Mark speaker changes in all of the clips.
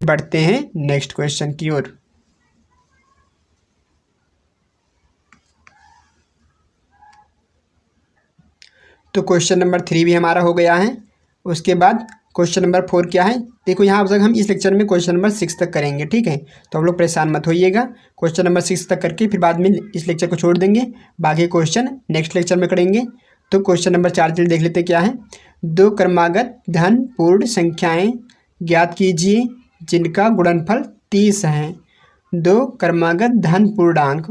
Speaker 1: बढ़ते हैं next question की ओर। तो क्वेश्चन नंबर 3 भी हमारा हो गया है। उसके बाद क्वेश्चन नंबर 4 क्या है, देखो यहाँ तक हम इस लेक्चर में क्वेश्चन नंबर 6 तक करेंगे, ठीक है। तो हम लोग परेशान मत होइएगा, क्वेश्चन नंबर 6 तक करके फिर बाद में इस लेक्चर को छोड़ देंगे, बाकी क्वेश्चन नेक्स्ट लेक्चर में करेंगे। तो क्वेश्चन नंबर 4 चलिए देख लेते क्या है। दो क्रमागत धन पूर्ण संख्याएँ ज्ञात कीजिए जिनका गुणनफल 30 है। दो क्रमागत धन पूर्णांक,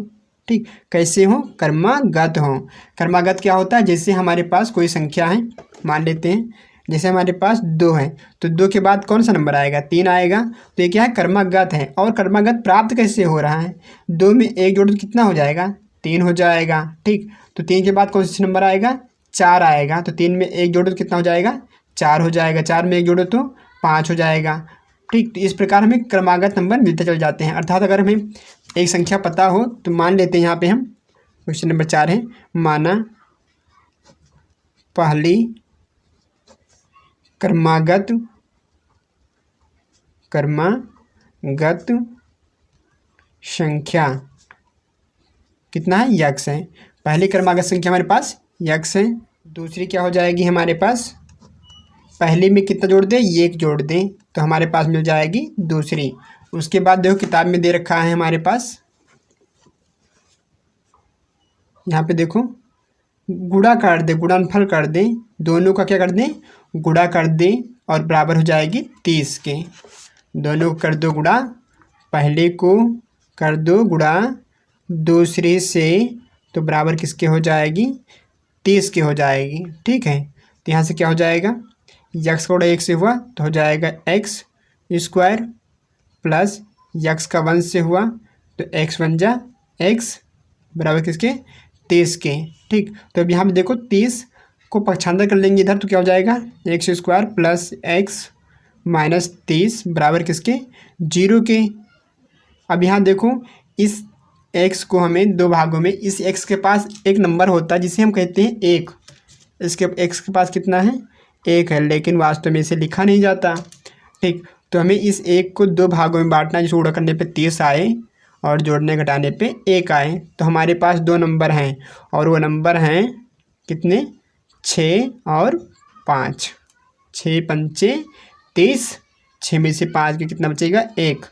Speaker 1: ठीक, कैसे हो, क्रमागत हो। क्रमागत क्या होता है, जैसे हमारे पास कोई संख्या है, मान लेते हैं जैसे हमारे पास 2 है, तो 2 के बाद कौन सा नंबर आएगा, 3 आएगा। तो ये क्या है, क्रमागत है। और क्रमागत प्राप्त कैसे हो रहा है, 2 में 1 जोड़ो तो कितना हो जाएगा, 3 हो जाएगा, ठीक। तो 3 के बाद कौन सा नंबर आएगा, 4 आएगा। तो 3 में 1 जोड़ो तो कितना हो जाएगा, 4 हो जाएगा। 4 में 1 जोड़ो तो 5 हो जाएगा, ठीक। तो इस प्रकार हमें क्रमागत नंबर मिलते चल जाते हैं। अर्थात अगर हमें एक संख्या पता हो तो मान लेते हैं यहाँ पे हम, क्वेश्चन नंबर 4 है, माना पहली क्रमागत संख्या कितना है, यक्स है। पहली क्रमागत संख्या हमारे पास यक्स है। दूसरी क्या हो जाएगी हमारे पास, पहली में कितना जोड़ दें, 1 जोड़ दें तो हमारे पास मिल जाएगी दूसरी। उसके बाद देखो किताब में दे रखा है हमारे पास, यहाँ पे देखो गुणा कर दे, गुणनफल कर दें, दोनों का क्या कर दें, गुणा कर दें और बराबर हो जाएगी 30 के। दोनों को कर दो गुणा, पहले को कर दो गुणा दूसरे से, तो बराबर किसके हो जाएगी, 30 के हो जाएगी, ठीक है। तो यहाँ से क्या हो जाएगा, यक्स का गुणा 1 से हुआ तो हो जाएगा एक्स स्क्वायर, प्लस यक्स का 1 से हुआ तो एक्स बन जा एक्स, बराबर किसके, 30 के, ठीक। तो अब यहाँ पे देखो 30 को पक्षांतर कर लेंगे इधर, तो क्या हो जाएगा, x square plus x minus 30 बराबर किसके, 0 के। अब यहाँ देखो इस एक्स को हमें 2 भागों में, इस एक्स के पास एक नंबर होता है जिसे हम कहते हैं 1, इसके एक्स के पास कितना है, 1 है, लेकिन वास्तव में इसे लिखा नहीं जाता, ठीक। तो हमें इस 1 को 2 भागों में बांटना है, जिसे गुणा करने पे 30 आए और जोड़ने घटाने पे 1 आए। तो हमारे पास 2 नंबर हैं और वो नंबर हैं कितने, 6 और 5। 6 पंचे 30, 6 में से 5 के कितना बचेगा, 1।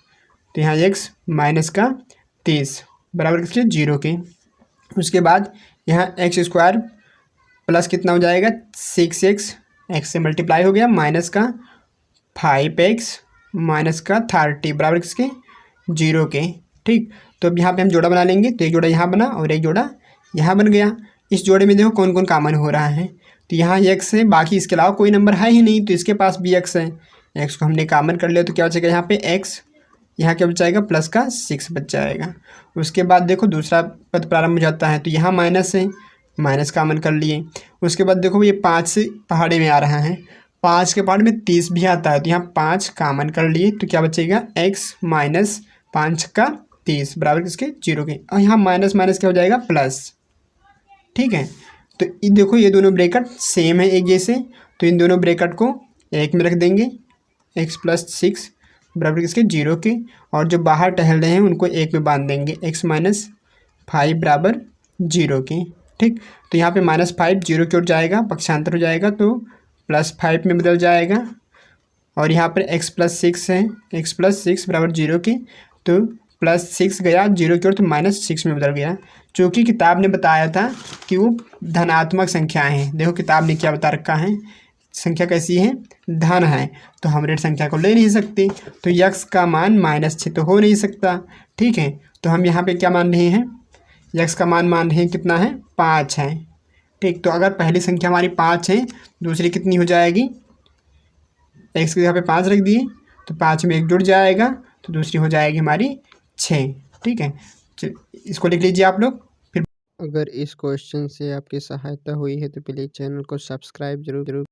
Speaker 1: तो यहाँ x माइनस का 30 बराबर किसके, 0 के। उसके बाद यहाँ एक्स स्क्वायर प्लस कितना हो जाएगा, 6x, x से मल्टीप्लाई हो गया, माइनस का 5x माइनस का 30 बराबर किसके, 0 के, ठीक। तो अब यहाँ पे हम जोड़ा बना लेंगे, तो एक जोड़ा यहाँ बना और एक जोड़ा यहाँ बन गया। इस जोड़े में देखो कौन कौन कॉमन हो रहा है, तो यहाँ x है, बाकी इसके अलावा कोई नंबर है ही नहीं, तो इसके पास भी x है। x को हमने कॉमन कर लिया तो क्या बचेगा यहाँ पे x, यहाँ क्या बच जाएगा, प्लस का 6 बच जाएगा। उसके बाद देखो दूसरा पद प्रारंभ हो जाता है, तो यहाँ माइनस है, माइनस कॉमन कर लिए। उसके बाद देखो ये 5 से पहाड़े में आ रहा है, 5 के पहाड़ में 30 भी आता है, तो यहाँ 5 कॉमन कर लिए, तो क्या बचेगा, x माइनस 5 का 30 बराबर किसके, 0 के। और यहाँ माइनस माइनस क्या हो जाएगा, प्लस, ठीक है। तो देखो ये दोनों ब्रैकेट सेम है एक जैसे, तो इन दोनों ब्रैकेट को एक में रख देंगे, x प्लस 6 बराबर किसके, 0 के। और जो बाहर टहल रहे हैं उनको एक में बांध देंगे, x माइनस 5 बराबर 0 के, ठीक। तो यहाँ पे -5 0 की ओर जाएगा, पक्षांतर हो जाएगा तो +5 में बदल जाएगा। और यहाँ पर x प्लस 6 है, x प्लस 6 बराबर 0 के, तो +6 गया 0 की ओर तो -6 में बदल गया। चूँकि किताब ने बताया था कि वो धनात्मक संख्याएं हैं, देखो किताब ने क्या बता रखा है, संख्या कैसी है, धन है, तो हम ऋण संख्या को ले नहीं सकते, तो यक्स का मान -6 तो हो नहीं सकता, ठीक है। तो हम यहाँ पे क्या मान रहे हैं, यक्स का मान रहे हैं कितना है, 5 है, ठीक। तो अगर पहली संख्या हमारी 5 है, दूसरी कितनी हो जाएगी, एक्स के यहाँ पे 5 रख दिए तो 5 में 1 जुड़ जाएगा, तो दूसरी हो जाएगी हमारी 6, ठीक है। इसको लिख लीजिए आप लोग। फिर
Speaker 2: अगर इस क्वेश्चन से आपकी सहायता हुई है तो प्लीज़ चैनल को सब्सक्राइब जरूर